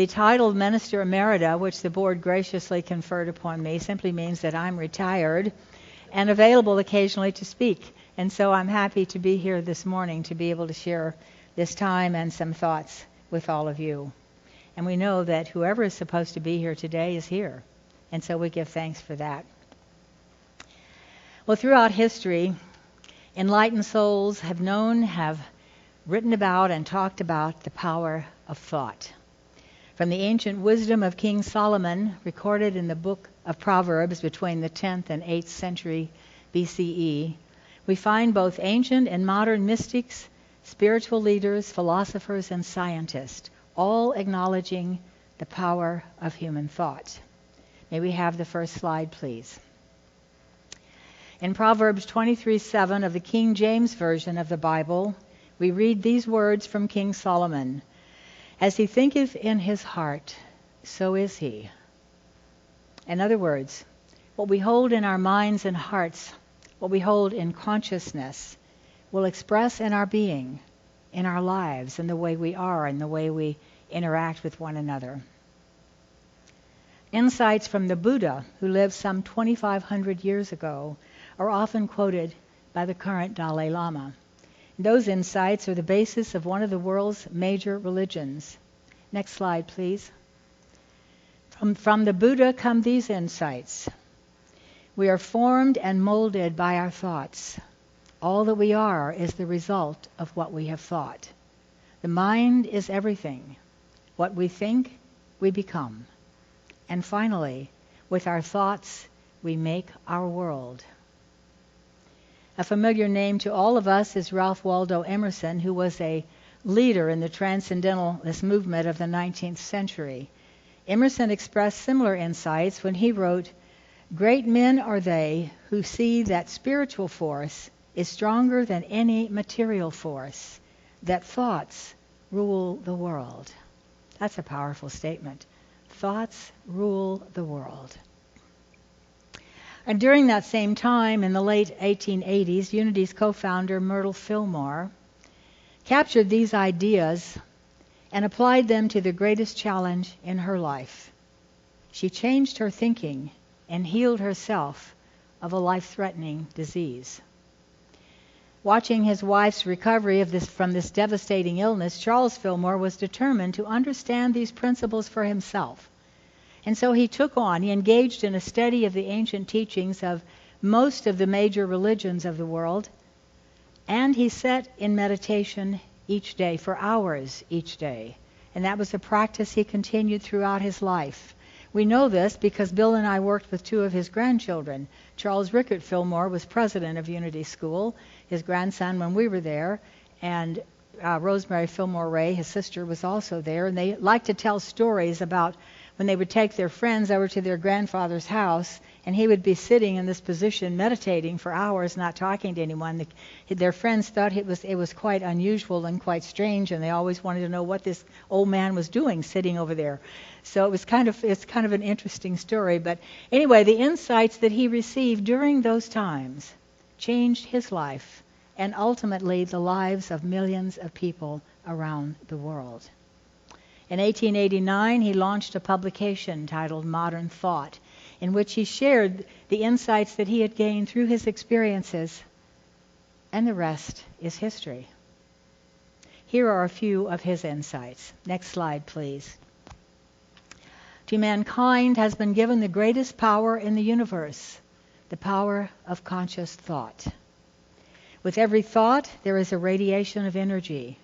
The title Minister Emerita, which the board graciously conferred upon me, simply means that I'm retired and available occasionally to speak. And so I'm happy to be here this morning to be able to share this time and some thoughts with all of you. And we know that whoever is supposed to be here today is here. And so we give thanks for that. Well, throughout history, enlightened souls have written about and talked about the power of thought. From the ancient wisdom of King Solomon, recorded in the book of Proverbs between the 10th and 8th century BCE, we find both ancient and modern mystics, spiritual leaders, philosophers, and scientists, all acknowledging the power of human thought. May we have the first slide, please. In Proverbs 23:7 of the King James Version of the Bible, we read these words from King Solomon: "As he thinketh in his heart, so is he." In other words, what we hold in our minds and hearts, what we hold in consciousness, will express in our being, in our lives, in the way we are, in the way we interact with one another. Insights from the Buddha, who lived some 2,500 years ago, are often quoted by the current Dalai Lama. Those insights are the basis of one of the world's major religions. Next slide, please. From the Buddha come these insights. We are formed and molded by our thoughts. All that we are is the result of what we have thought. The mind is everything. What we think, we become. And finally, with our thoughts, we make our world. A familiar name to all of us is Ralph Waldo Emerson, who was a leader in the transcendentalist movement of the 19th century. Emerson expressed similar insights when he wrote, "Great men are they who see that spiritual force is stronger than any material force, that thoughts rule the world." That's a powerful statement. Thoughts rule the world. And during that same time, in the late 1880s, Unity's co-founder, Myrtle Fillmore, captured these ideas and applied them to the greatest challenge in her life. She changed her thinking and healed herself of a life-threatening disease. Watching his wife's recovery from this devastating illness, Charles Fillmore was determined to understand these principles for himself. And so he engaged in a study of the ancient teachings of most of the major religions of the world, and he sat in meditation each day, for hours each day. And that was a practice he continued throughout his life. We know this because Bill and I worked with two of his grandchildren. Charles Rickert Fillmore was president of Unity School, his grandson when we were there, and Rosemary Fillmore Ray, his sister, was also there. And they liked to tell stories about when they would take their friends over to their grandfather's house, and he would be sitting in this position meditating for hours, not talking to anyone. Their friends thought it was quite unusual and quite strange, and they always wanted to know what this old man was doing sitting over there. So it's kind of an interesting story. But anyway, the insights that he received during those times changed his life and ultimately the lives of millions of people around the world. In 1889, he launched a publication titled Modern Thought, in which he shared the insights that he had gained through his experiences, and the rest is history. Here are a few of his insights. Next slide, please. To mankind has been given the greatest power in the universe, the power of conscious thought. With every thought, there is a radiation of energy.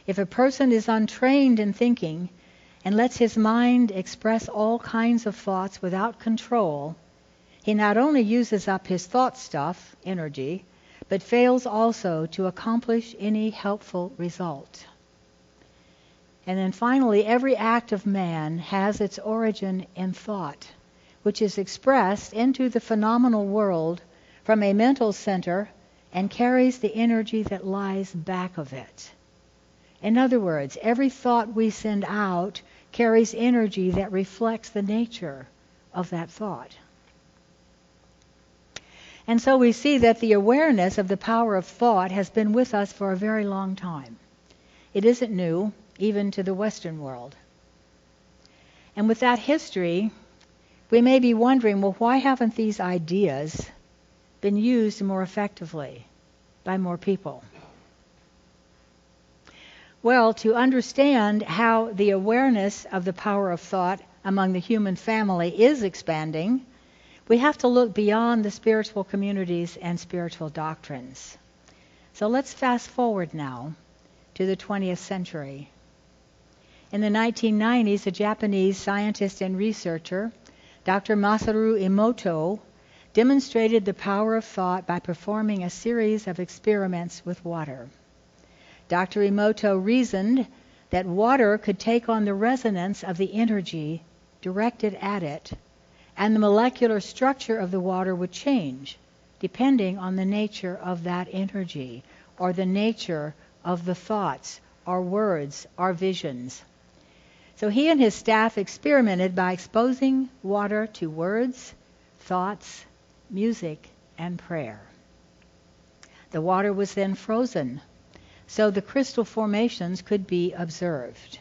If a person is untrained in thinking and lets his mind express all kinds of thoughts without control, he not only uses up his thought stuff, energy, but fails also to accomplish any helpful result. And then finally, every act of man has its origin in thought, which is expressed into the phenomenal world from a mental center and carries the energy that lies back of it. In other words, every thought we send out carries energy that reflects the nature of that thought. And so we see that the awareness of the power of thought has been with us for a very long time. It isn't new, even to the Western world. And with that history, we may be wondering, well, why haven't these ideas been used more effectively by more people? Well, to understand how the awareness of the power of thought among the human family is expanding, we have to look beyond the spiritual communities and spiritual doctrines. So let's fast forward now to the 20th century. In the 1990s, a Japanese scientist and researcher, Dr. Masaru Emoto, demonstrated the power of thought by performing a series of experiments with water. Dr. Emoto reasoned that water could take on the resonance of the energy directed at it, and the molecular structure of the water would change depending on the nature of that energy, or the nature of the thoughts, or words, or visions. So he and his staff experimented by exposing water to words, thoughts, music, and prayer. The water was then frozen, so the crystal formations could be observed.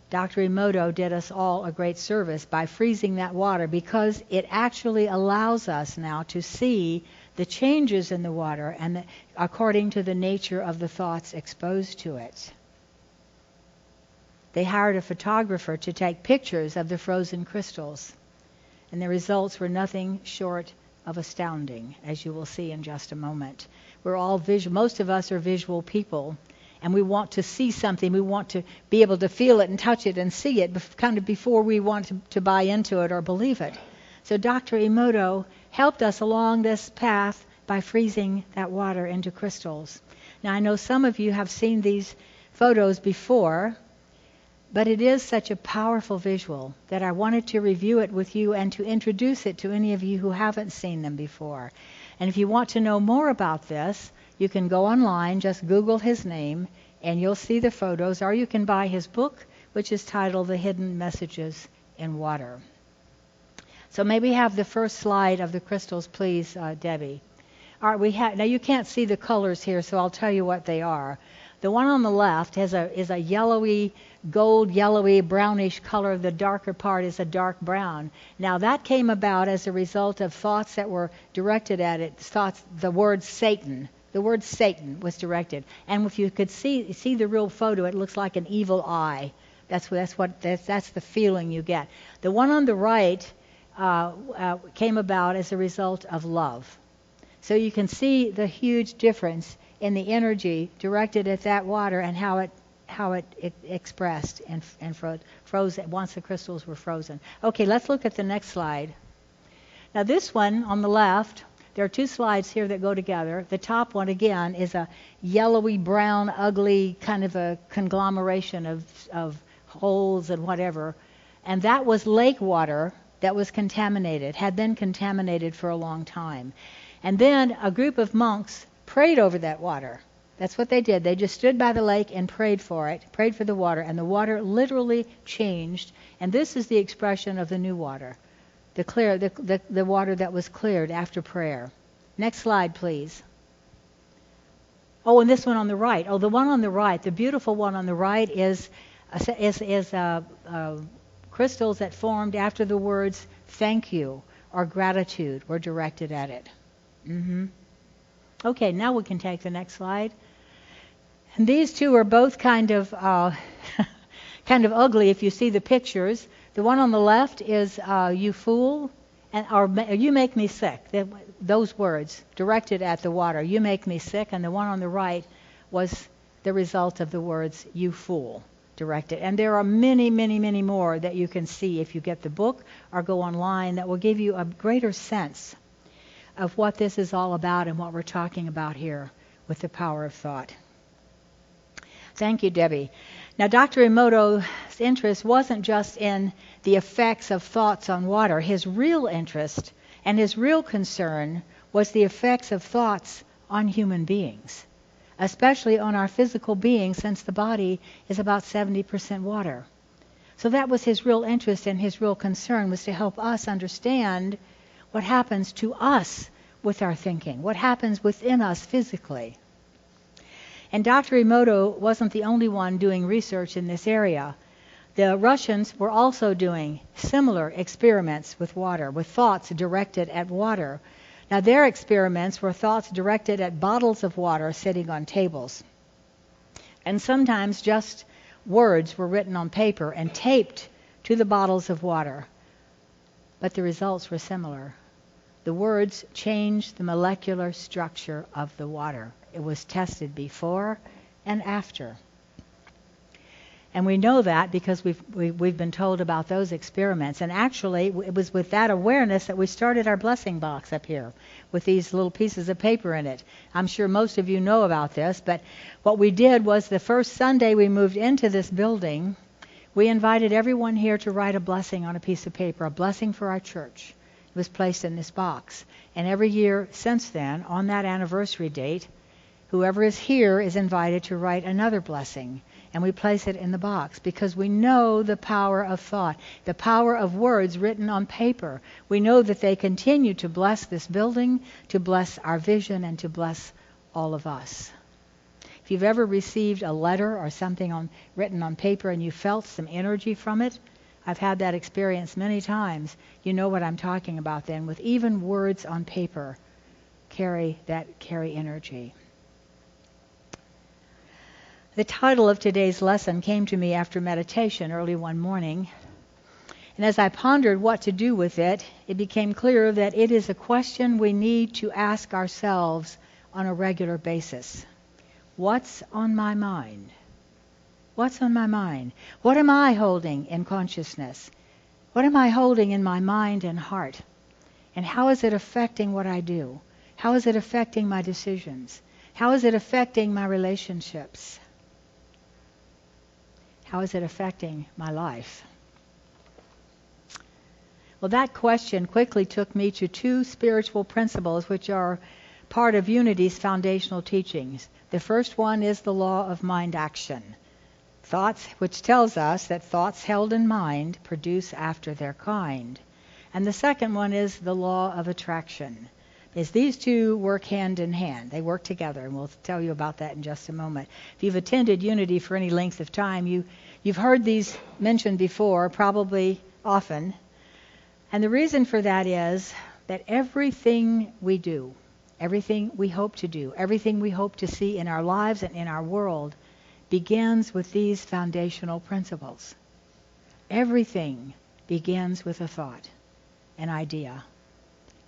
Dr. Emoto did us all a great service by freezing that water, because it actually allows us now to see the changes in the water and according to the nature of the thoughts exposed to it. They hired a photographer to take pictures of the frozen crystals, and the results were nothing short of astounding, as you will see in just a moment. We're all visual. Most of us are visual people, and we want to see something. We want to be able to feel it and touch it and see it kind of before we want to buy into it or believe it. So Dr. Emoto helped us along this path by freezing that water into crystals. Now, I know some of you have seen these photos before, but it is such a powerful visual that I wanted to review it with you and to introduce it to any of you who haven't seen them before. And if you want to know more about this, you can go online, just Google his name, and you'll see the photos, or you can buy his book, which is titled The Hidden Messages in Water. So maybe have the first slide of the crystals, please, Debbie. All right, now you can't see the colors here, so I'll tell you what they are. The one on the left is a yellowy, gold, yellowy, brownish color. The darker part is a dark brown. Now that came about as a result of thoughts that were directed at it. The word Satan. The word Satan was directed. And if you could see the real photo, it looks like an evil eye. That's the feeling you get. The one on the right came about as a result of love. So you can see the huge difference in the energy directed at that water and how it expressed and froze once the crystals were frozen. Okay, let's look at the next slide. Now this one on the left, there are two slides here that go together. The top one, again, is a yellowy, brown, ugly kind of a conglomeration of holes and whatever. And that was lake water that was contaminated, had been contaminated for a long time. And then a group of monks prayed over that water. That's what they did. They just stood by the lake and prayed for it, prayed for the water, and the water literally changed. And this is the expression of the new water, the water that was cleared after prayer. Next slide, please. Oh, and this one on the right. Oh, the one on the right, the beautiful one on the right is crystals that formed after the words thank you or gratitude were directed at it. Okay, now we can take the next slide. And these two are both kind of ugly if you see the pictures. The one on the left is you fool, or you make me sick. Those words directed at the water, you make me sick. And the one on the right was the result of the words you fool directed. And there are many, many, many more that you can see if you get the book or go online that will give you a greater sense of what this is all about and what we're talking about here with the power of thought. Thank you, Debbie. Now, Dr. Emoto's interest wasn't just in the effects of thoughts on water. His real interest and his real concern was the effects of thoughts on human beings, especially on our physical being, since the body is about 70% water. So that was his real interest, and his real concern was to help us understand what happens to us with our thinking, what happens within us physically. And Dr. Emoto wasn't the only one doing research in this area. The Russians were also doing similar experiments with water, with thoughts directed at water. Now, their experiments were thoughts directed at bottles of water sitting on tables. And sometimes just words were written on paper and taped to the bottles of water. But the results were similar. The words changed the molecular structure of the water. It was tested before and after. And we know that because we've been told about those experiments. And actually, it was with that awareness that we started our blessing box up here with these little pieces of paper in it. I'm sure most of you know about this, but what we did was the first Sunday we moved into this building, we invited everyone here to write a blessing on a piece of paper, a blessing for our church. It was placed in this box. And every year since then, on that anniversary date, whoever is here is invited to write another blessing. And we place it in the box because we know the power of thought, the power of words written on paper. We know that they continue to bless this building, to bless our vision, and to bless all of us. If you've ever received a letter or something written on paper and you felt some energy from it, I've had that experience many times. You know what I'm talking about then. With even words on paper carry energy. The title of today's lesson came to me after meditation early one morning. And as I pondered what to do with it, it became clear that it is a question we need to ask ourselves on a regular basis. What's on my mind? What's on my mind? What am I holding in consciousness? What am I holding in my mind and heart? And how is it affecting what I do? How is it affecting my decisions? How is it affecting my relationships? How is it affecting my life? Well, that question quickly took me to two spiritual principles which are part of Unity's foundational teachings. The first one is the law of mind action. Thoughts, which tells us that thoughts held in mind produce after their kind. And the second one is the law of attraction. These two work hand in hand. They work together, and we'll tell you about that in just a moment. If you've attended Unity for any length of time, you've heard these mentioned before, probably often. And the reason for that is that everything we do, everything we hope to do, everything we hope to see in our lives and in our world begins with these foundational principles. Everything begins with a thought, an idea.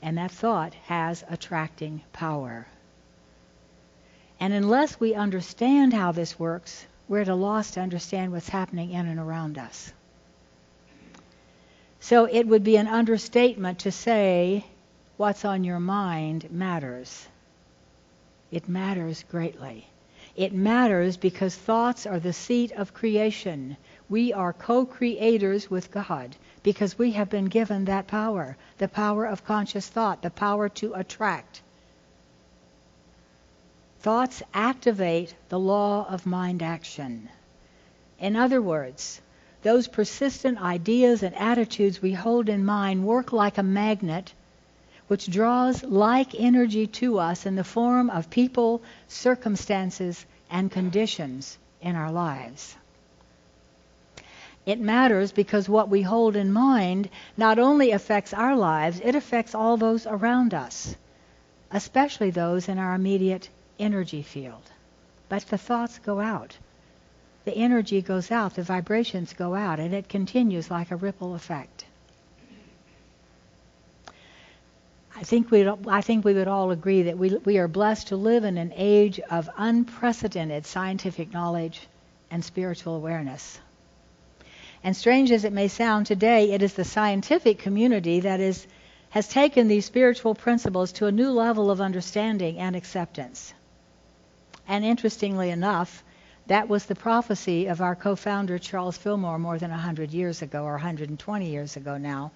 And that thought has attracting power. And unless we understand how this works, we're at a loss to understand what's happening in and around us. So it would be an understatement to say what's on your mind matters. It matters greatly. It matters because thoughts are the seat of creation. We are co-creators with God because we have been given that power, the power of conscious thought, the power to attract. Thoughts activate the law of mind action. In other words, those persistent ideas and attitudes we hold in mind work like a magnet which draws like energy to us in the form of people, circumstances, and conditions in our lives. It matters because what we hold in mind not only affects our lives, it affects all those around us, especially those in our immediate energy field. But the thoughts go out. The energy goes out, the vibrations go out, and it continues like a ripple effect. I think we would all agree that we are blessed to live in an age of unprecedented scientific knowledge and spiritual awareness. And strange as it may sound today, it is the scientific community that has taken these spiritual principles to a new level of understanding and acceptance. And interestingly enough, that was the prophecy of our co-founder Charles Fillmore more than 100 years ago, or 120 years ago now.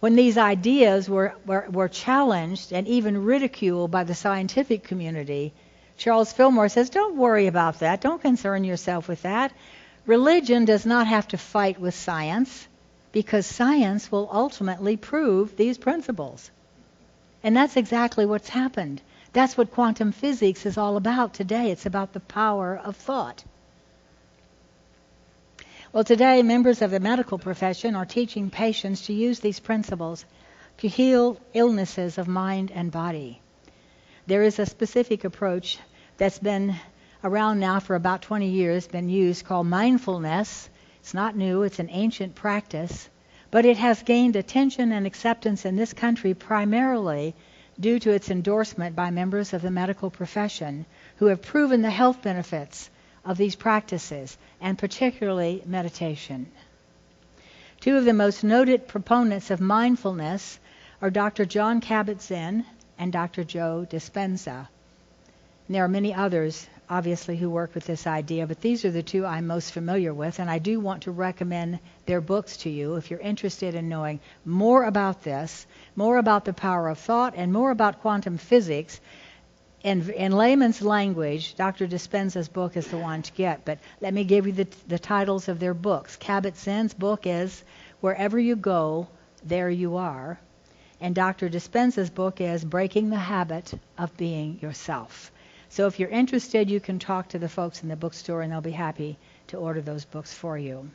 When these ideas were challenged and even ridiculed by the scientific community, Charles Fillmore says, don't worry about that. Don't concern yourself with that. Religion does not have to fight with science because science will ultimately prove these principles. And that's exactly what's happened. That's what quantum physics is all about today. It's about the power of thought. Well, today, members of the medical profession are teaching patients to use these principles to heal illnesses of mind and body. There is a specific approach that's been around now for about 20 years, been used, called mindfulness. It's not new, it's an ancient practice, but it has gained attention and acceptance in this country primarily due to its endorsement by members of the medical profession who have proven the health benefits of these practices, and particularly meditation. Two of the most noted proponents of mindfulness are Dr. John Kabat-Zinn and Dr. Joe Dispenza. And there are many others, obviously, who work with this idea, but these are the two I'm most familiar with, and I do want to recommend their books to you if you're interested in knowing more about this, more about the power of thought, and more about quantum physics. In layman's language, Dr. Dispenza's book is the one to get, but let me give you the titles of their books. Kabat-Zinn's book is Wherever You Go, There You Are, and Dr. Dispenza's book is Breaking the Habit of Being Yourself. So if you're interested, you can talk to the folks in the bookstore, and they'll be happy to order those books for you.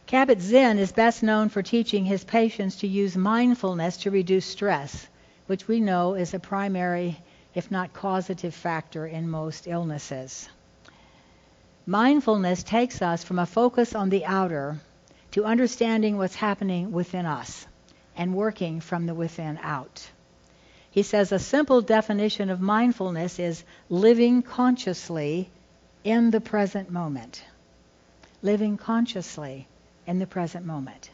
Kabat-Zinn is best known for teaching his patients to use mindfulness to reduce stress, which we know is a primary, if not causative, factor in most illnesses. Mindfulness takes us from a focus on the outer to understanding what's happening within us and working from the within out. He says a simple definition of mindfulness is living consciously in the present moment. Living consciously in the present moment.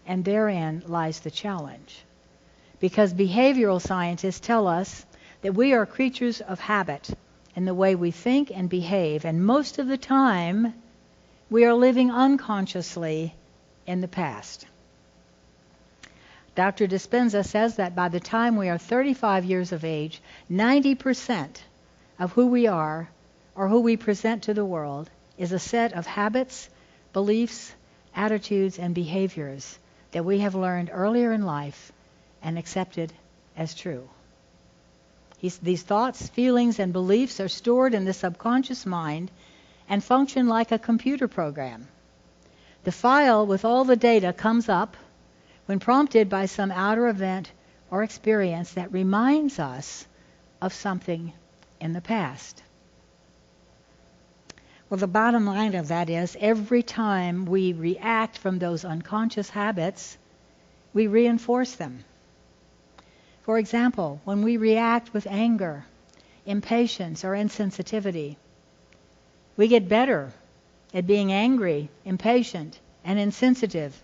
And therein lies the challenge. Because behavioral scientists tell us that we are creatures of habit in the way we think and behave, and most of the time we are living unconsciously in the past. Dr. Dispenza says that by the time we are 35 years of age, 90% of who we are or who we present to the world is a set of habits, beliefs, attitudes, and behaviors that we have learned earlier in life and accepted as true. These thoughts, feelings, and beliefs are stored in the subconscious mind and function like a computer program. The file with all the data comes up when prompted by some outer event or experience that reminds us of something in the past. Well, the bottom line of that is every time we react from those unconscious habits, we reinforce them. For example, when we react with anger, impatience, or insensitivity, we get better at being angry, impatient, and insensitive.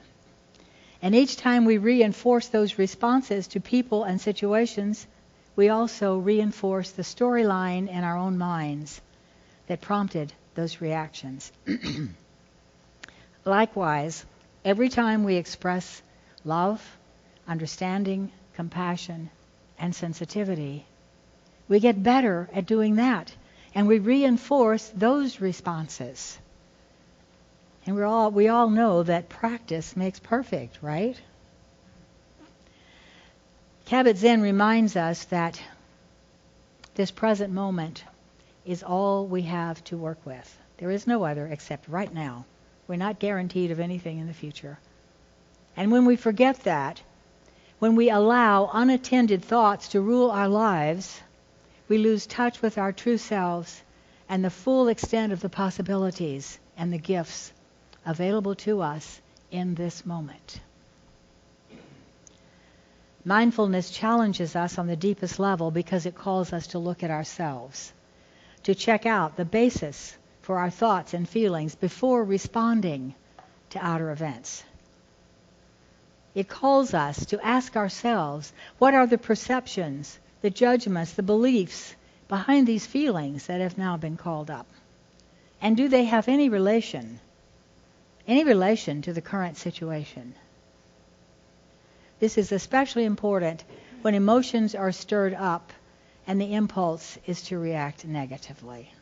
And each time we reinforce those responses to people and situations, we also reinforce the storyline in our own minds that prompted those reactions. Likewise, every time we express love, understanding, compassion, and sensitivity, we get better at doing that, and we reinforce those responses. And we all know that practice makes perfect, right? Kabat-Zinn reminds us that this present moment is all we have to work with. There is no other except right now. We're not guaranteed of anything in the future. And when we forget that, when we allow unattended thoughts to rule our lives, we lose touch with our true selves and the full extent of the possibilities and the gifts available to us in this moment. Mindfulness challenges us on the deepest level because it calls us to look at ourselves, to check out the basis for our thoughts and feelings before responding to outer events. It calls us to ask ourselves, what are the perceptions, the judgments, the beliefs behind these feelings that have now been called up? And do they have any relation to the current situation? This is especially important when emotions are stirred up and the impulse is to react negatively.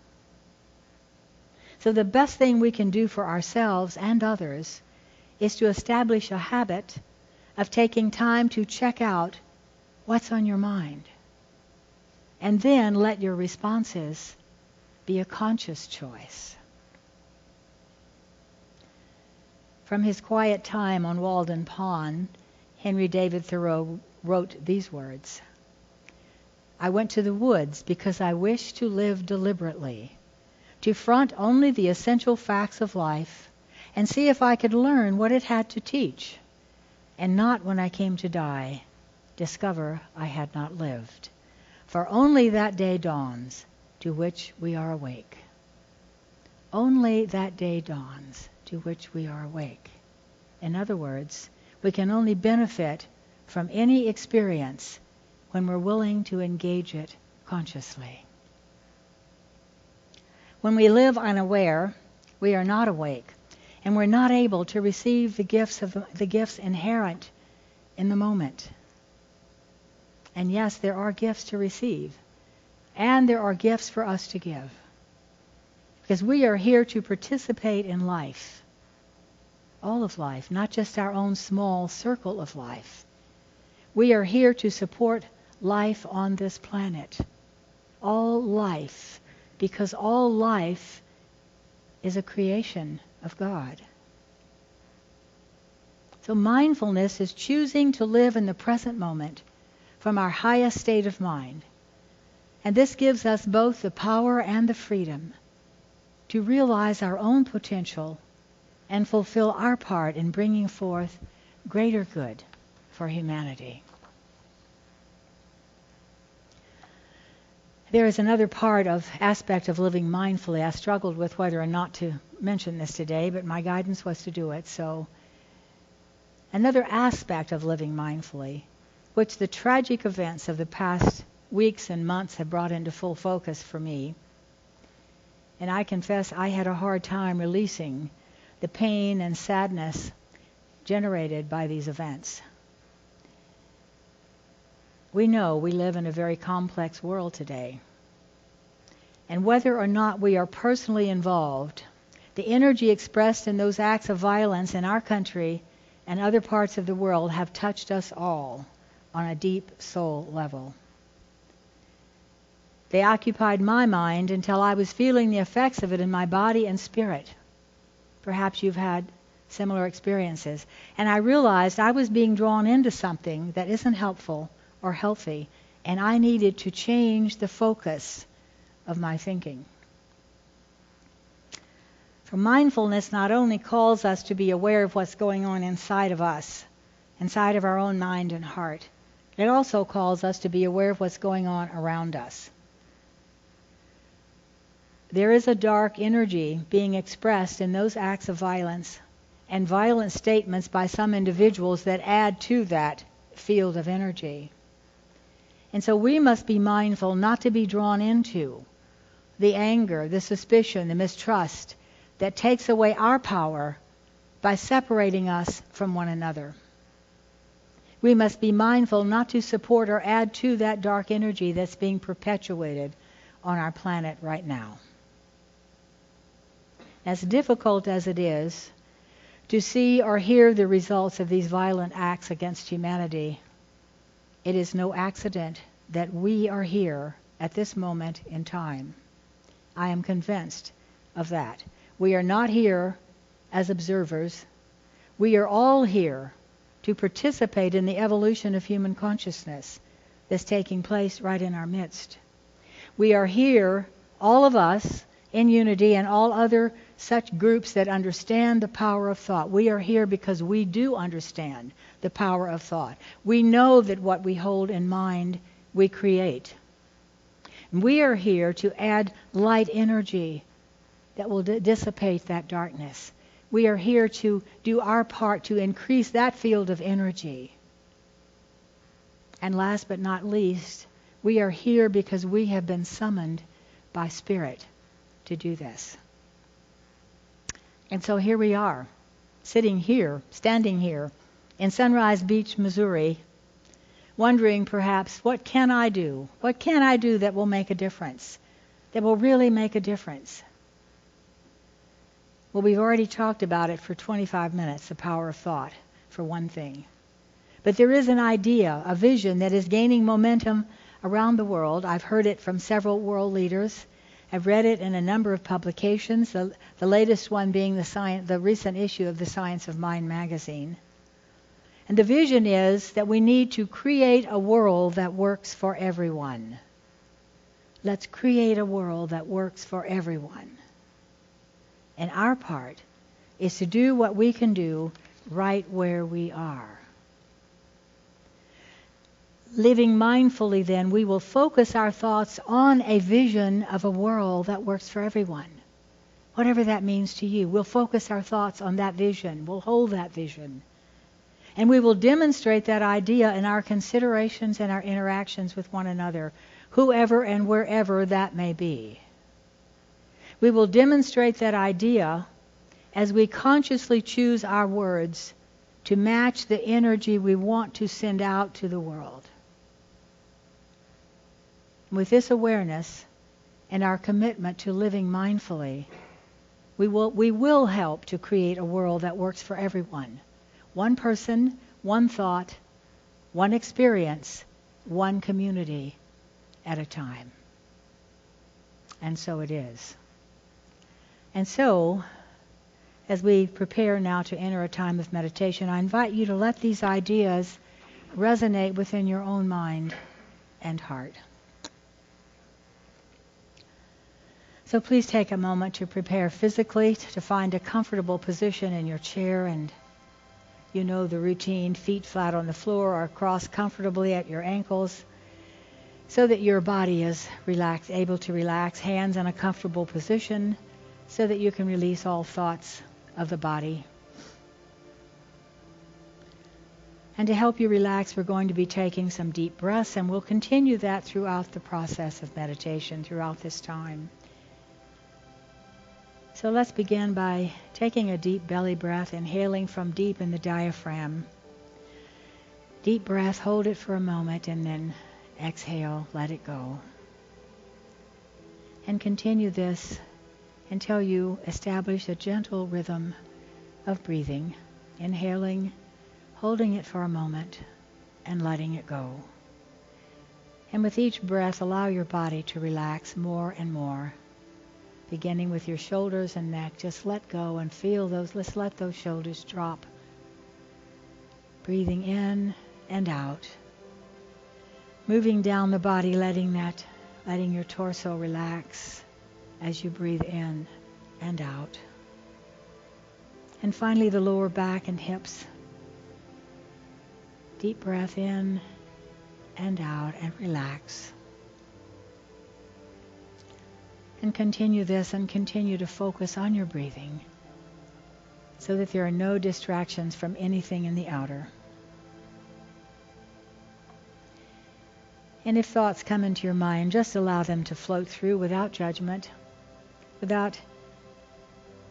So the best thing we can do for ourselves and others is to establish a habit of taking time to check out what's on your mind. And then let your responses be a conscious choice. From his quiet time on Walden Pond, Henry David Thoreau wrote these words: "I went to the woods because I wished to live deliberately, to front only the essential facts of life and see if I could learn what it had to teach, and not when I came to die, discover I had not lived. For only that day dawns to which we are awake." Only that day dawns to which we are awake. In other words, we can only benefit from any experience when we're willing to engage it consciously. When we live unaware, we are not awake, and we're not able to receive the gifts inherent in the moment. And yes, there are gifts to receive, and there are gifts for us to give. Because we are here to participate in life, all of life, not just our own small circle of life. We are here to support life on this planet, all life, because all life is a creation of God. So mindfulness is choosing to live in the present moment from our highest state of mind. And this gives us both the power and the freedom to realize our own potential and fulfill our part in bringing forth greater good for humanity. There is another aspect of living mindfully. I struggled with whether or not to mention this today, but my guidance was to do it. So, another aspect of living mindfully, which the tragic events of the past weeks and months have brought into full focus for me, and I confess I had a hard time releasing the pain and sadness generated by these events. We know we live in a very complex world today. And whether or not we are personally involved, the energy expressed in those acts of violence in our country and other parts of the world have touched us all on a deep soul level. They occupied my mind until I was feeling the effects of it in my body and spirit. Perhaps you've had similar experiences. And I realized I was being drawn into something that isn't helpful or healthy, and I needed to change the focus of my thinking. For mindfulness not only calls us to be aware of what's going on inside of us, inside of our own mind and heart, it also calls us to be aware of what's going on around us. There is a dark energy being expressed in those acts of violence and violent statements by some individuals that add to that field of energy. And so we must be mindful not to be drawn into the anger, the suspicion, the mistrust that takes away our power by separating us from one another. We must be mindful not to support or add to that dark energy that's being perpetuated on our planet right now. As difficult as it is to see or hear the results of these violent acts against humanity, it is no accident that we are here at this moment in time. I am convinced of that. We are not here as observers. We are all here to participate in the evolution of human consciousness that's taking place right in our midst. We are here, all of us, in unity, and all other such groups that understand the power of thought. We are here because we do understand the power of thought. We know that what we hold in mind, we create. And we are here to add light energy that will dissipate that darkness. We are here to do our part to increase that field of energy. And last but not least, we are here because we have been summoned by Spirit to do this. And so here we are, standing here in Sunrise Beach, Missouri, wondering perhaps, what can I do? What can I do that will make a difference? That will really make a difference? Well, we've already talked about it for 25 minutes, the power of thought, for one thing. But there is an idea, a vision that is gaining momentum around the world. I've heard it from several world leaders, I've read it in a number of publications, the latest one being the recent issue of the Science of Mind magazine. And the vision is that we need to create a world that works for everyone. Let's create a world that works for everyone. And our part is to do what we can do right where we are. Living mindfully, then, we will focus our thoughts on a vision of a world that works for everyone. Whatever that means to you, we'll focus our thoughts on that vision. We'll hold that vision. And we will demonstrate that idea in our considerations and our interactions with one another, whoever and wherever that may be. We will demonstrate that idea as we consciously choose our words to match the energy we want to send out to the world. With this awareness and our commitment to living mindfully, we will help to create a world that works for everyone. One person, one thought, one experience, one community at a time. And so it is. And so, as we prepare now to enter a time of meditation, I invite you to let these ideas resonate within your own mind and heart. So please take a moment to prepare physically, to find a comfortable position in your chair, and you know the routine, feet flat on the floor or crossed comfortably at your ankles so that your body is relaxed, able to relax, hands in a comfortable position so that you can release all thoughts of the body. And to help you relax, we're going to be taking some deep breaths, and we'll continue that throughout the process of meditation, throughout this time. So let's begin by taking a deep belly breath, inhaling from deep in the diaphragm. Deep breath, hold it for a moment, and then exhale, let it go. And continue this until you establish a gentle rhythm of breathing, inhaling, holding it for a moment, and letting it go. And with each breath, allow your body to relax more and more. Beginning with your shoulders and neck, just let go and feel those, let's let those shoulders drop. Breathing in and out. Moving down the body, letting your torso relax as you breathe in and out. And finally the lower back and hips. Deep breath in and out and relax. And continue this and continue to focus on your breathing so that there are no distractions from anything in the outer. And if thoughts come into your mind, just allow them to float through without judgment, without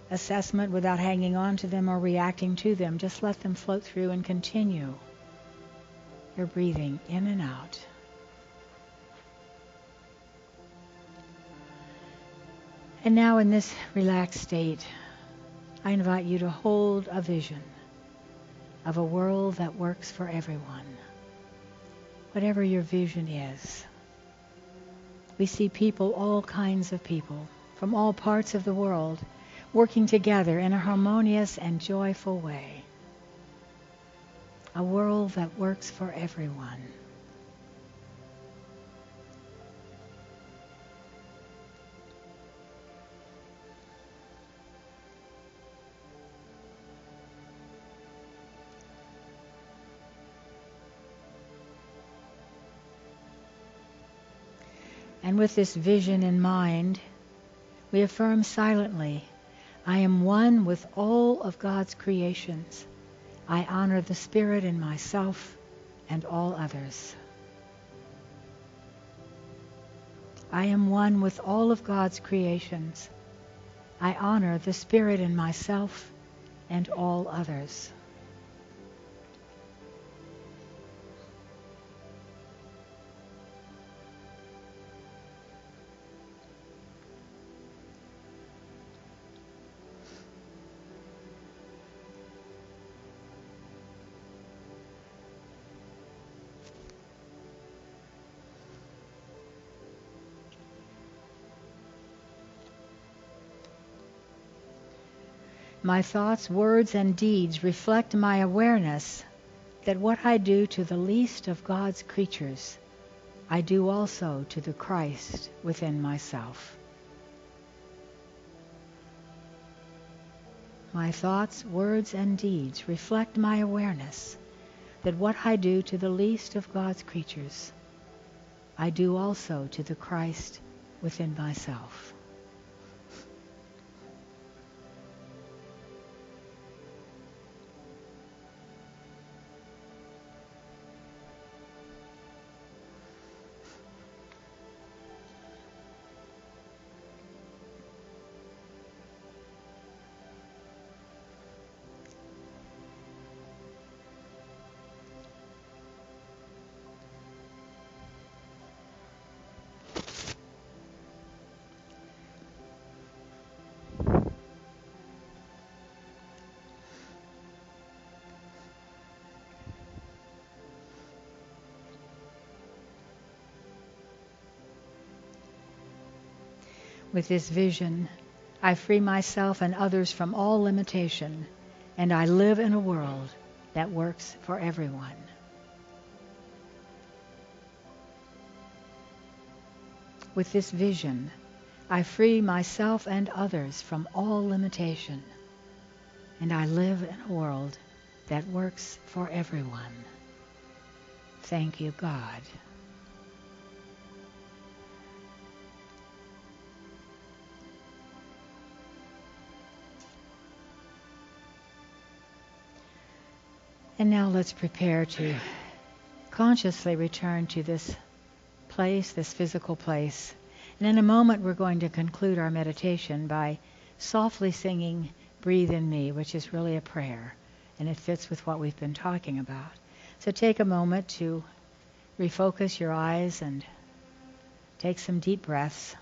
assessment, without hanging on to them or reacting to them. Just let them float through and continue your breathing in and out. And now in this relaxed state, I invite you to hold a vision of a world that works for everyone. Whatever your vision is. We see people, all kinds of people, from all parts of the world, working together in a harmonious and joyful way. A world that works for everyone. And with this vision in mind, we affirm silently, I am one with all of God's creations. I honor the Spirit in myself and all others. I am one with all of God's creations. I honor the Spirit in myself and all others. My thoughts, words, and deeds reflect my awareness that what I do to the least of God's creatures, I do also to the Christ within myself. My thoughts, words, and deeds reflect my awareness that what I do to the least of God's creatures, I do also to the Christ within myself. With this vision, I free myself and others from all limitation, and I live in a world that works for everyone. With this vision, I free myself and others from all limitation, and I live in a world that works for everyone. Thank you, God. And now let's prepare to consciously return to this place, this physical place. And in a moment we're going to conclude our meditation by softly singing Breathe in Me, which is really a prayer, and it fits with what we've been talking about. So take a moment to refocus your eyes and take some deep breaths.